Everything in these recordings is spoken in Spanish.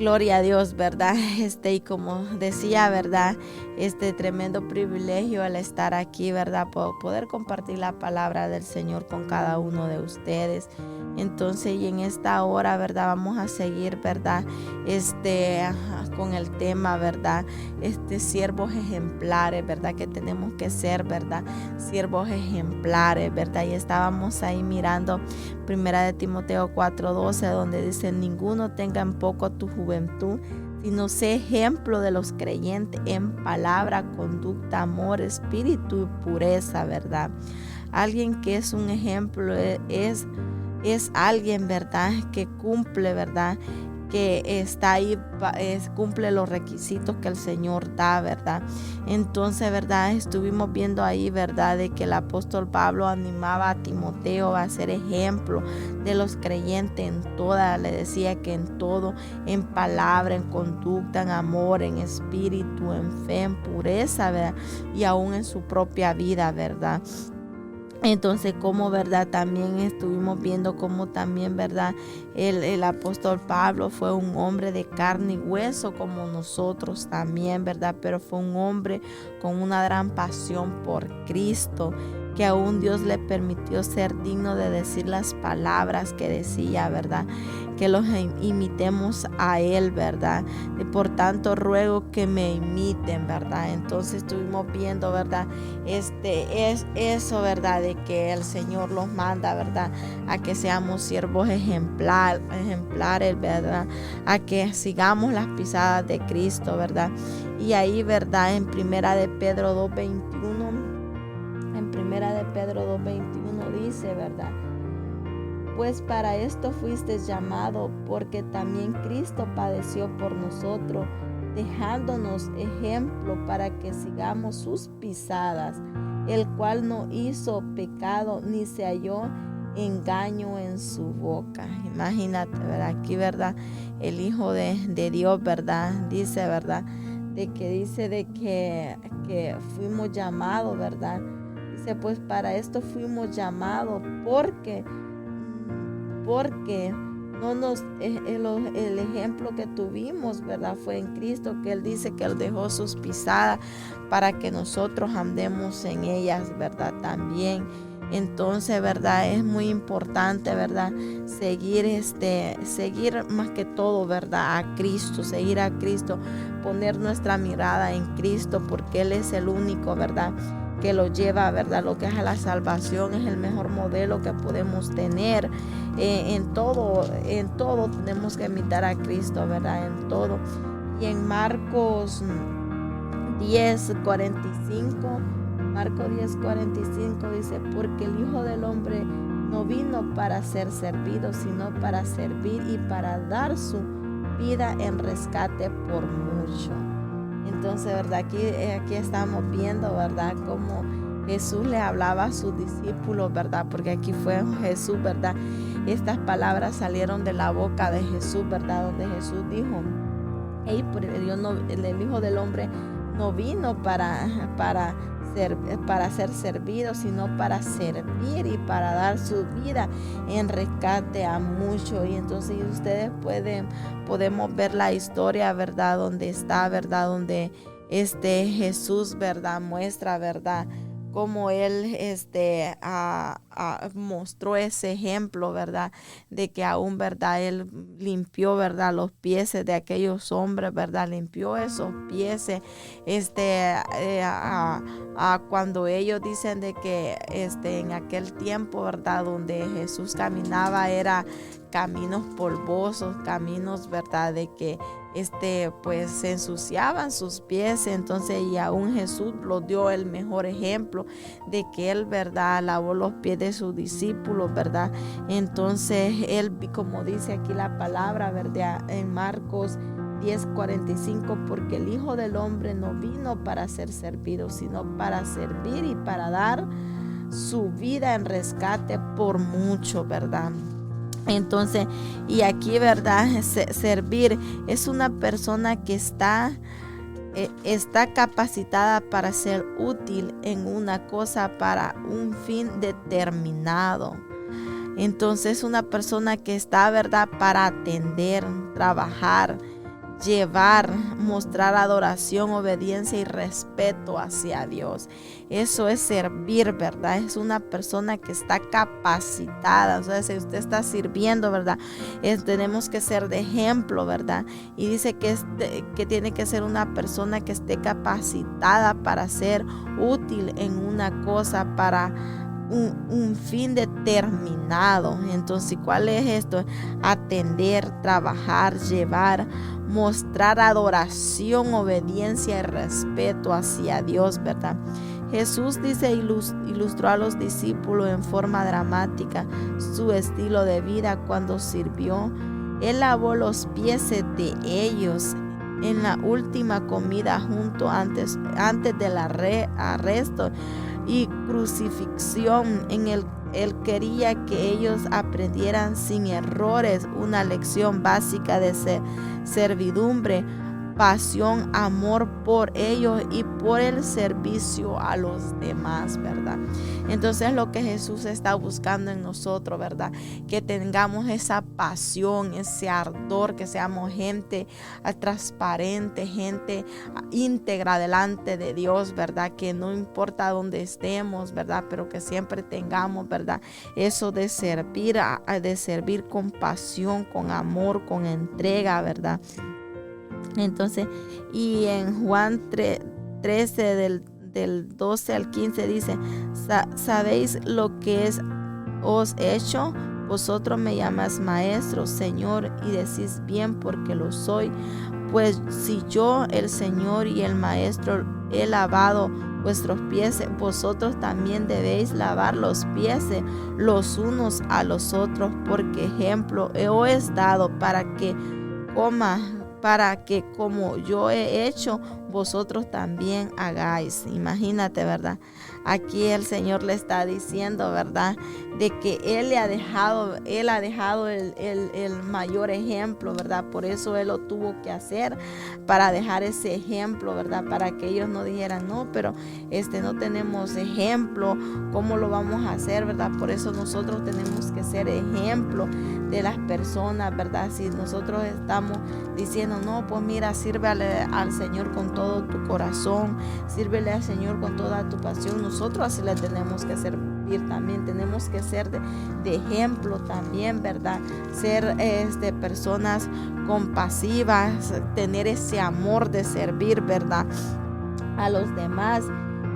Gloria a Dios, ¿verdad? Y como decía, ¿verdad? Tremendo privilegio al estar aquí, ¿verdad? Poder compartir la palabra del Señor con cada uno de ustedes. Entonces, y en esta hora, ¿verdad? Vamos a seguir, ¿verdad? Con el tema, ¿verdad? Siervos ejemplares, ¿verdad? Que tenemos que ser, ¿verdad? Siervos ejemplares, ¿verdad? Y estábamos ahí mirando 1 Timoteo 4:12, donde dice: ninguno tenga en poco tu juventud, sino sé ejemplo de los creyentes en palabra, conducta, amor, espíritu y pureza, ¿verdad? Alguien que es un ejemplo es alguien, ¿verdad? Que cumple, ¿verdad? Que está ahí, cumple los requisitos que el Señor da, ¿verdad? Entonces, ¿verdad? Estuvimos viendo ahí, ¿verdad? De que el apóstol Pablo animaba a Timoteo a ser ejemplo de los creyentes en toda, le decía que en todo, en palabra, en conducta, en amor, en espíritu, en fe, en pureza, ¿verdad? Y aún en su propia vida, ¿verdad? Entonces, como verdad, también estuvimos viendo cómo también, verdad, el apóstol Pablo fue un hombre de carne y hueso como nosotros también, verdad, pero fue un hombre con una gran pasión por Cristo, que aún Dios le permitió ser digno de decir las palabras que decía, verdad, que los imitemos a Él, verdad. Y por tanto ruego que me imiten, verdad. Entonces estuvimos viendo, verdad, es eso, verdad, de que el Señor los manda, verdad, a que seamos siervos ejemplares, verdad, a que sigamos las pisadas de Cristo, verdad. Y ahí, verdad, en Primera de Pedro 2:21 dice, verdad: pues para esto fuisteis llamado, porque también Cristo padeció por nosotros, dejándonos ejemplo para que sigamos sus pisadas, el cual no hizo pecado ni se halló engaño en su boca. Imagínate, ¿verdad? Aquí, ¿verdad? El Hijo de Dios, ¿verdad? Dice, ¿verdad? De que fuimos llamados, ¿verdad? Dice, pues para esto fuimos llamados, porque no el ejemplo que tuvimos, ¿verdad? Fue en Cristo, que Él dice que Él dejó sus pisadas para que nosotros andemos en ellas, ¿verdad? También. Entonces, ¿verdad? Es muy importante, ¿verdad? Seguir más que todo, ¿verdad? A Cristo, seguir a Cristo, poner nuestra mirada en Cristo, porque Él es el único, ¿verdad?, que lo lleva, ¿verdad?, lo que es a la salvación. Es el mejor modelo que podemos tener. En todo tenemos que imitar a Cristo, ¿verdad? En todo. Y en Marcos 10:45 dice: porque el Hijo del Hombre no vino para ser servido, sino para servir y para dar su vida en rescate por mucho. Entonces, ¿verdad? Aquí estamos viendo, ¿verdad?, cómo Jesús le hablaba a sus discípulos, ¿verdad? Porque aquí fue Jesús, ¿verdad? Estas palabras salieron de la boca de Jesús, ¿verdad? Donde Jesús dijo: el Hijo del Hombre no vino para ser servido, sino para servir y para dar su vida en rescate a muchos. Y entonces ustedes podemos ver la historia, ¿verdad?, donde está, ¿verdad?, donde Jesús, ¿verdad?, muestra, ¿verdad?, cómo Él mostró ese ejemplo, ¿verdad?, de que aún, ¿verdad?, Él limpió, ¿verdad?, los pies de aquellos hombres, ¿verdad?, limpió esos pies, cuando ellos dicen de que en aquel tiempo, ¿verdad?, donde Jesús caminaba, era caminos polvosos, caminos, ¿verdad?, de que pues se ensuciaban sus pies. Entonces, y aún Jesús los dio el mejor ejemplo de que Él, ¿verdad?, lavó los pies de sus discípulos, ¿verdad? Entonces Él, como dice aquí la palabra, ¿verdad?, en Marcos 10:45, porque el Hijo del Hombre no vino para ser servido, sino para servir y para dar su vida en rescate por mucho, ¿verdad? Entonces, y aquí, ¿verdad?, servir es una persona que está capacitada para ser útil en una cosa para un fin determinado. Entonces, una persona que está, ¿verdad?, para atender, trabajar, llevar, mostrar adoración, obediencia y respeto hacia Dios. Eso es servir, ¿verdad? Es una persona que está capacitada. O sea, si usted está sirviendo, ¿verdad? Tenemos que ser de ejemplo, ¿verdad? Y dice que tiene que ser una persona que esté capacitada para ser útil en una cosa, para un fin determinado. Entonces, ¿cuál es esto? Atender, trabajar, llevar, mostrar adoración, obediencia y respeto hacia Dios, ¿verdad? Jesús dice, ilustró a los discípulos en forma dramática su estilo de vida cuando sirvió. Él lavó los pies de ellos en la última comida antes del arresto y crucifixión. Él quería que ellos aprendieran sin errores una lección básica de servidumbre, pasión, amor por ellos y por el servicio a los demás, ¿verdad? Entonces lo que Jesús está buscando en nosotros, ¿verdad? Que tengamos esa pasión, ese ardor, que seamos gente transparente, gente íntegra delante de Dios, ¿verdad? Que no importa dónde estemos, ¿verdad? Pero que siempre tengamos, ¿verdad? Eso de servir con pasión, con amor, con entrega, ¿verdad? Entonces, y en Juan 13 del 12 al 15 dice, ¿sabéis lo que os he hecho? Vosotros me llamáis maestro, Señor, y decís bien porque lo soy. Pues si yo, el Señor y el Maestro, he lavado vuestros pies, vosotros también debéis lavar los pies los unos a los otros, porque ejemplo os he dado para que como yo he hecho, vosotros también hagáis. Imagínate, ¿verdad? Aquí el Señor le está diciendo, ¿verdad? De que Él ha dejado el mayor ejemplo, ¿verdad? Por eso Él lo tuvo que hacer, para dejar ese ejemplo, ¿verdad? Para que ellos no dijeran, no, pero no tenemos ejemplo, ¿cómo lo vamos a hacer, ¿verdad? Por eso nosotros tenemos que ser ejemplo de las personas, ¿verdad? Si nosotros estamos diciendo, no, pues mira, sírvele al Señor con todo tu corazón, sírvele al Señor con toda tu pasión, nosotros así le tenemos que servir también, tenemos que ser de ejemplo también, ¿verdad? Ser personas compasivas, tener ese amor de servir, ¿verdad? A los demás.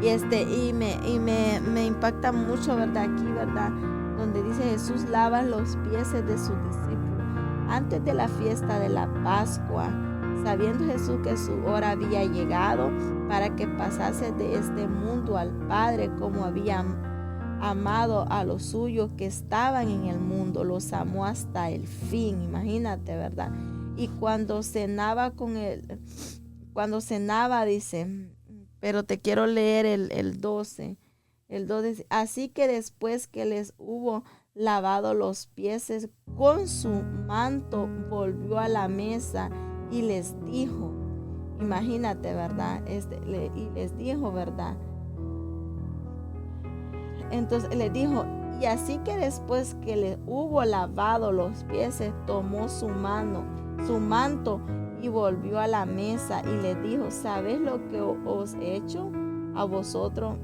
Y me impacta mucho, ¿verdad? Aquí, ¿verdad? Donde dice Jesús lava los pies de sus discípulos antes de la fiesta de la Pascua, sabiendo Jesús que su hora había llegado para que pasase de este mundo al Padre, como había amado a los suyos que estaban en el mundo, los amó hasta el fin. Imagínate, ¿verdad? Y cuando cenaba dice, pero te quiero leer el 12. El 12, así que después que les hubo lavado los pies con su manto, volvió a la mesa y les dijo, imagínate, ¿verdad? Y les dijo, ¿verdad? Entonces les dijo, y así que después que le hubo lavado los pies, tomó su manto y volvió a la mesa y les dijo, ¿sabéis lo que os he hecho? A vosotros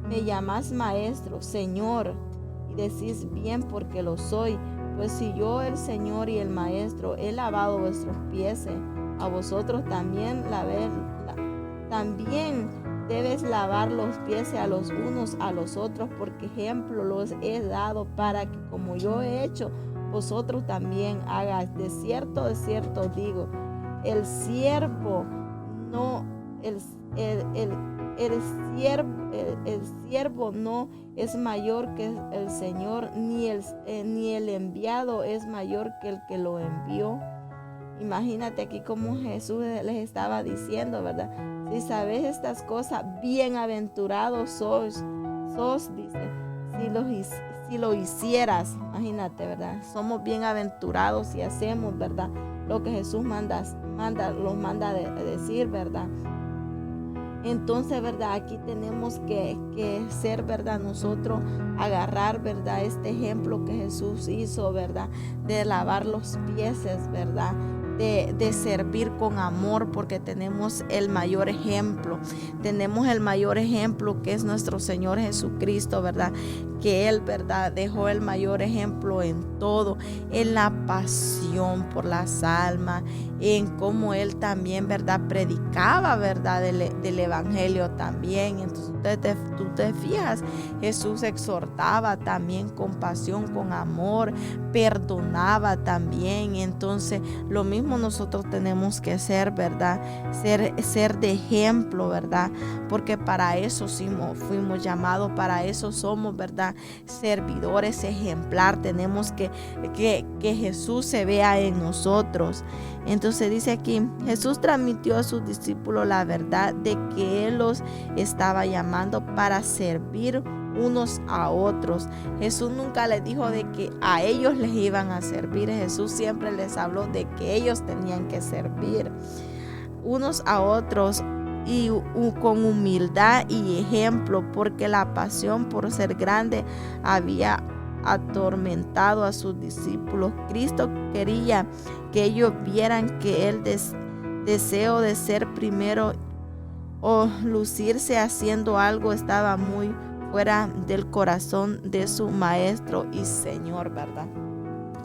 me llamáis maestro, Señor, y decís bien porque lo soy. Pues si yo, el Señor y el Maestro, he lavado vuestros pies, a vosotros también debes lavar los pies a los unos a los otros, porque ejemplo los he dado para que como yo he hecho, vosotros también hagáis. De cierto digo, el siervo no es mayor que el Señor, ni el enviado es mayor que el que lo envió. Imagínate aquí como Jesús les estaba diciendo, ¿verdad? Si sabéis estas cosas, bienaventurados sois, dice, si lo hicieras. Imagínate, ¿verdad? Somos bienaventurados si hacemos, ¿verdad? Lo que Jesús los manda a decir, ¿verdad? Entonces, ¿verdad? Aquí tenemos que ser, ¿verdad? Nosotros agarrar, ¿verdad? Este ejemplo que Jesús hizo, ¿verdad? De lavar los pies, ¿verdad? de servir con amor, porque tenemos el mayor ejemplo. Tenemos el mayor ejemplo que es nuestro Señor Jesucristo, ¿verdad? Que Él, ¿verdad? Dejó el mayor ejemplo en todo, en la pasión por las almas, en cómo Él también, ¿verdad? Predicaba, ¿verdad? Del Evangelio también. Entonces tú te fijas, Jesús exhortaba también con pasión, con amor, perdonaba también. Entonces lo mismo nosotros tenemos que ser, ¿verdad? Ser de ejemplo, ¿verdad? Porque para eso fuimos llamados, para eso somos, ¿verdad? Servidores ejemplar. Tenemos que Jesús se vea en nosotros. Entonces dice aquí, Jesús transmitió a sus discípulos la verdad de que Él los estaba llamando para servir unos a otros. Jesús nunca les dijo de que a ellos les iban a servir. Jesús siempre les habló de que ellos tenían que servir unos a otros y con humildad y ejemplo, porque la pasión por ser grande había atormentado a sus discípulos. Cristo quería que ellos vieran que el deseo de ser primero o lucirse haciendo algo estaba muy fuera del corazón de su maestro y Señor, ¿verdad?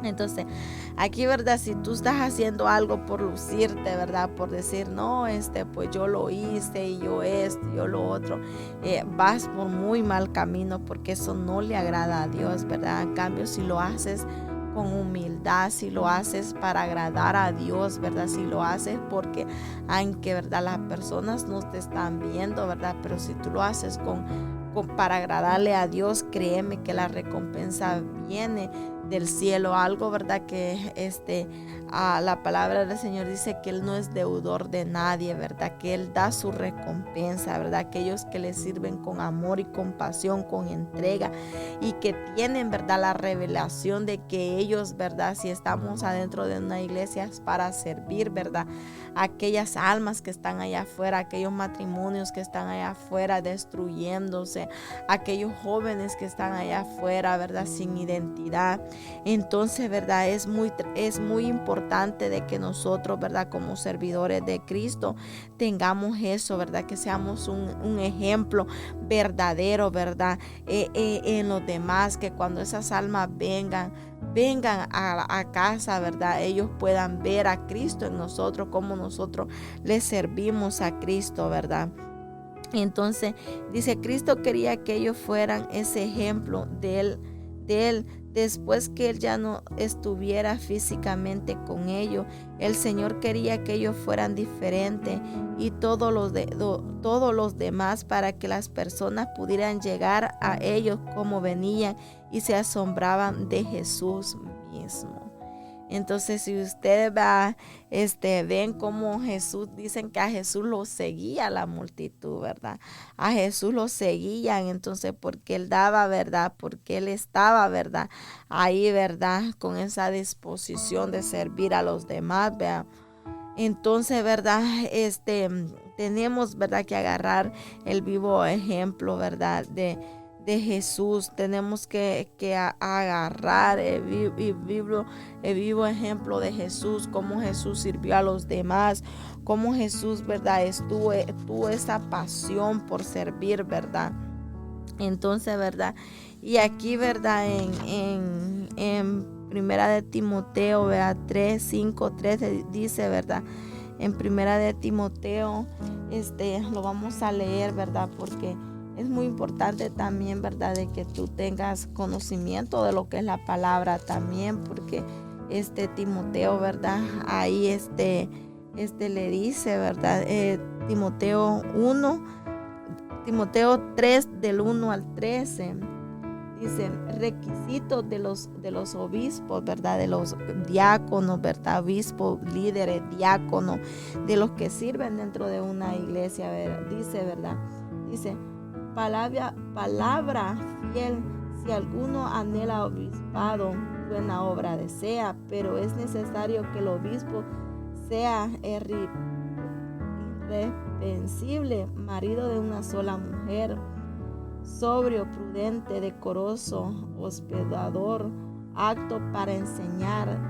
Entonces, aquí, ¿verdad? Si tú estás haciendo algo por lucirte, ¿verdad? Por decir, no, pues yo lo hice y yo esto, yo lo otro, vas por muy mal camino, porque eso no le agrada a Dios, ¿verdad? En cambio, si lo haces con humildad, si lo haces para agradar a Dios, ¿verdad? Si lo haces porque, aunque, ¿verdad? Las personas no te están viendo, ¿verdad? Pero si tú lo haces para agradarle a Dios, créeme que la recompensa viene del cielo. Algo, ¿verdad? Que la palabra del Señor dice que Él no es deudor de nadie, ¿verdad? Que Él da su recompensa, ¿verdad? Aquellos que le sirven con amor y compasión, con entrega, y que tienen, ¿verdad? La revelación de que ellos, ¿verdad? Si estamos adentro de una iglesia es para servir, ¿verdad? Aquellas almas que están allá afuera, aquellos matrimonios que están allá afuera destruyéndose, aquellos jóvenes que están allá afuera, ¿verdad? Sin identidad. Entonces, ¿verdad? Es muy importante de que nosotros, ¿verdad? Como servidores de Cristo tengamos eso, ¿verdad? Que seamos un ejemplo verdadero, ¿verdad? En los demás, que cuando esas almas vengan a casa, ¿verdad? Ellos puedan ver a Cristo en nosotros, como nosotros les servimos a Cristo, ¿verdad? Entonces, dice, Cristo quería que ellos fueran ese ejemplo de él. Después que Él ya no estuviera físicamente con ellos, el Señor quería que ellos fueran diferentes y todos los demás, para que las personas pudieran llegar a ellos como venían y se asombraban de Jesús mismo. Entonces, si ustedes ven cómo Jesús, dicen que a Jesús lo seguía la multitud, ¿verdad? A Jesús lo seguían, entonces, porque Él daba, ¿verdad? Porque Él estaba, ¿verdad? Ahí, ¿verdad? Con esa disposición de servir a los demás, ¿verdad? Entonces, ¿verdad? Tenemos, ¿verdad? Que agarrar el vivo ejemplo, ¿verdad? De Jesús. Tenemos que agarrar el vivo ejemplo de Jesús, cómo Jesús sirvió a los demás, cómo Jesús, ¿verdad? Tuvo esa pasión por servir, ¿verdad? Entonces, ¿verdad? Y aquí, ¿verdad? En Primera de Timoteo, ¿verdad? 3:5-3 dice, ¿verdad? En Primera de Timoteo, lo vamos a leer, ¿verdad? Porque es muy importante también, ¿verdad? De que tú tengas conocimiento de lo que es la palabra también, porque Timoteo, ¿verdad? Ahí le dice, ¿verdad? Timoteo 3 del 1 al 13. Dice, requisitos de los obispos, ¿verdad? De los diáconos, ¿verdad? Obispos, líderes, diáconos, de los que sirven dentro de una iglesia, ¿verdad? Dice, ¿verdad? Dice, palabra fiel, si alguno anhela obispado, buena obra desea, pero es necesario que el obispo sea irreprensible, marido de una sola mujer, sobrio, prudente, decoroso, hospedador, apto para enseñar,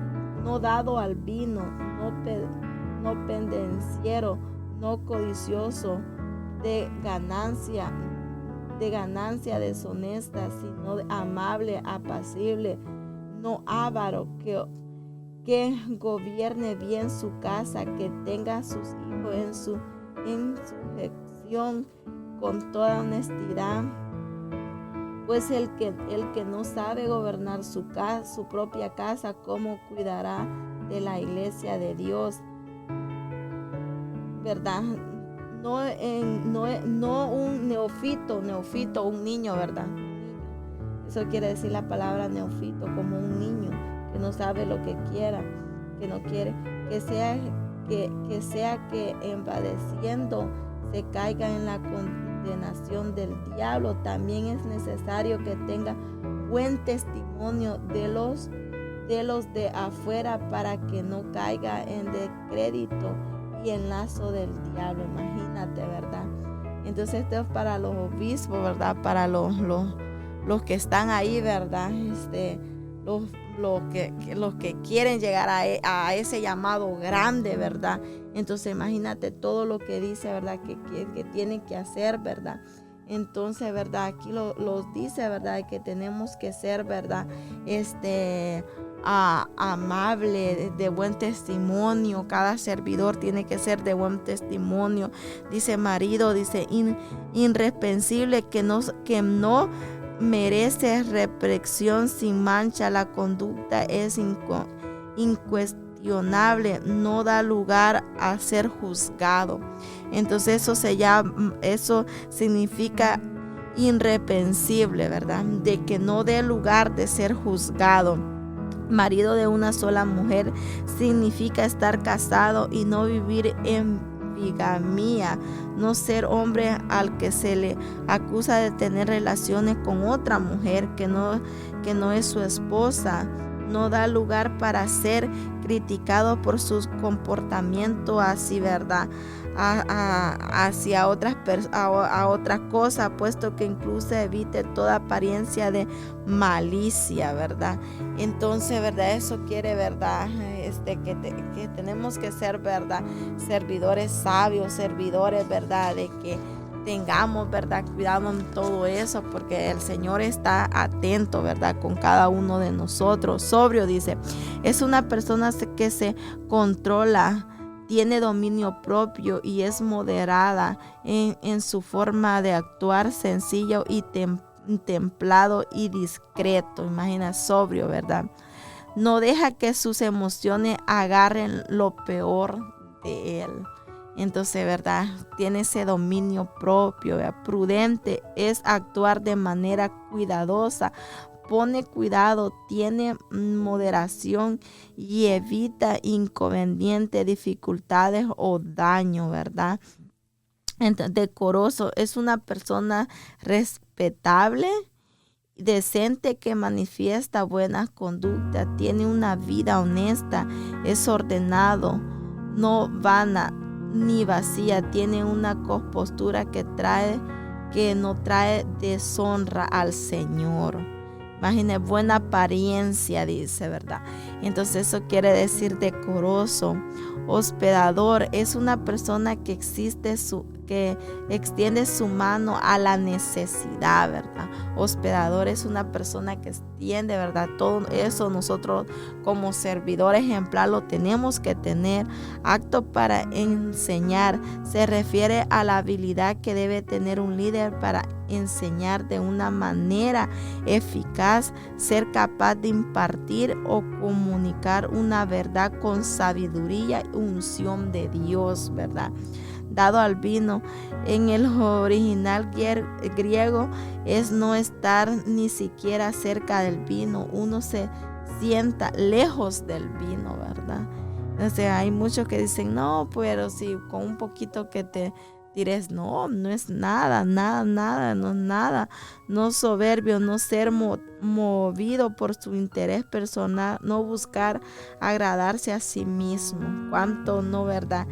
no dado al vino, no pendenciero, no codicioso de ganancia deshonesta, sino amable, apacible, no avaro, que gobierne bien su casa, que tenga a sus hijos en sujeción con toda honestidad. Pues el que no sabe gobernar su propia casa, ¿cómo cuidará de la iglesia de Dios? ¿Verdad? No un neófito, un niño, ¿verdad? Un niño. Eso quiere decir la palabra neófito, como un niño que no sabe lo que quiera, que no quiere, que sea que envadeciendo se caiga en la condenación del diablo. También es necesario que tenga buen testimonio de los de afuera, para que no caiga en descrédito y en lazo del diablo. Imagínate, ¿verdad? Entonces esto es para los obispos, ¿verdad? Para los que están ahí, ¿verdad? Los que quieren llegar a ese llamado grande, ¿verdad? Entonces imagínate todo lo que dice, ¿verdad? Que tienen que hacer, ¿verdad? Entonces, ¿verdad? Aquí los dice, ¿verdad? Que tenemos que ser, ¿verdad? Amable, de buen testimonio. Cada servidor tiene que ser de buen testimonio. Dice marido, dice irreprensible, que no merece represión, sin mancha. La conducta es incuestionable, no da lugar a ser juzgado. Entonces eso significa irreprensible, ¿verdad? De que no dé lugar de ser juzgado. Marido de una sola mujer significa estar casado y no vivir en bigamia, no ser hombre al que se le acusa de tener relaciones con otra mujer que no es su esposa. No da lugar para ser criticado por su comportamiento así, ¿verdad? Hacia otras cosas, puesto que incluso evite toda apariencia de malicia, ¿verdad? Entonces, ¿verdad? Eso quiere, ¿verdad? Que tenemos que ser, ¿verdad? Servidores sabios, servidores, ¿verdad? De que tengamos, ¿verdad? Cuidado en todo eso, porque el Señor está atento, ¿verdad? Con cada uno de nosotros. Sobrio, dice, es una persona que se controla, tiene dominio propio y es moderada en su forma de actuar, sencillo y templado y discreto. Imagina, sobrio, ¿verdad? No deja que sus emociones agarren lo peor de él. Entonces, ¿verdad? Tiene ese dominio propio, ¿verdad? Prudente es actuar de manera cuidadosa, pone cuidado, tiene moderación y evita inconvenientes, dificultades o daño, ¿verdad? Entonces, decoroso es una persona respetable, decente, que manifiesta buenas conductas, tiene una vida honesta, es ordenado, no vana ni vacía, tiene una compostura que no trae deshonra al Señor. Imagine, buena apariencia, dice, ¿verdad? Entonces eso quiere decir decoroso. Hospedador es una persona que extiende su mano a la necesidad, ¿verdad? Hospedador es una persona que extiende, ¿verdad? Todo eso nosotros como servidor ejemplar lo tenemos que tener. Apto para enseñar se refiere a la habilidad que debe tener un líder para enseñar de una manera eficaz, ser capaz de impartir o comunicar una verdad con sabiduría y unción de Dios, ¿verdad? Dado al vino, en el original griego es no estar ni siquiera cerca del vino, uno se sienta lejos del vino, ¿verdad? O sea, hay muchos que dicen, no, pero si con un poquito que te tires, no es nada, no es nada, no soberbio, no ser movido por su interés personal, no buscar agradarse a sí mismo. ¿Cuánto no, verdad?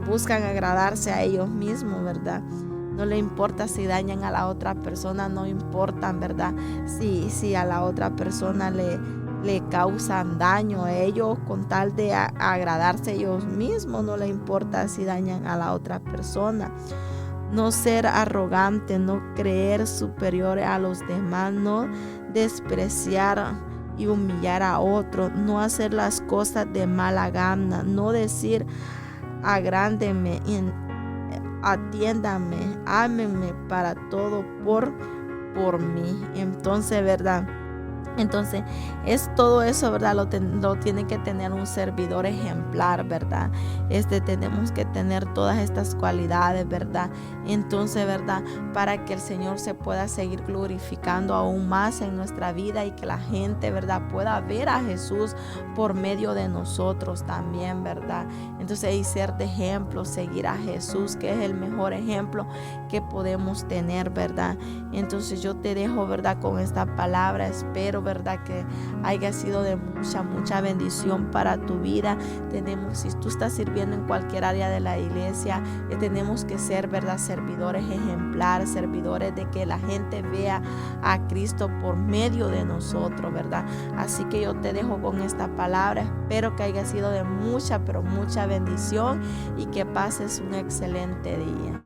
Buscan agradarse a ellos mismos, ¿verdad? No le importa si dañan a la otra persona, no importan, ¿verdad? Si a la otra persona le causan daño a ellos con tal de agradarse ellos mismos. No le importa si dañan a la otra persona. No ser arrogante, no creer superior a los demás, no despreciar y humillar a otro, no hacer las cosas de mala gana, no decir agrándeme, atiéndame, ámenme para todo por mí. Entonces, ¿verdad? Entonces, es todo eso, ¿verdad? Lo tiene que tener un servidor ejemplar, ¿verdad? Tenemos que tener todas estas cualidades, ¿verdad? Entonces, ¿verdad? Para que el Señor se pueda seguir glorificando aún más en nuestra vida y que la gente, ¿verdad? Pueda ver a Jesús por medio de nosotros también, ¿verdad? Entonces, y ser de ejemplo, seguir a Jesús, que es el mejor ejemplo que podemos tener, ¿verdad? Entonces, yo te dejo, ¿verdad? Con esta palabra. Espero, ¿verdad? Que haya sido de mucha bendición para tu vida. Si tú estás sirviendo en cualquier área de la iglesia, tenemos que ser, ¿verdad? Servidores ejemplares, servidores de que la gente vea a Cristo por medio de nosotros, ¿verdad? Así que yo te dejo con esta palabra. Espero que haya sido de mucha, pero mucha bendición y que pases un excelente día.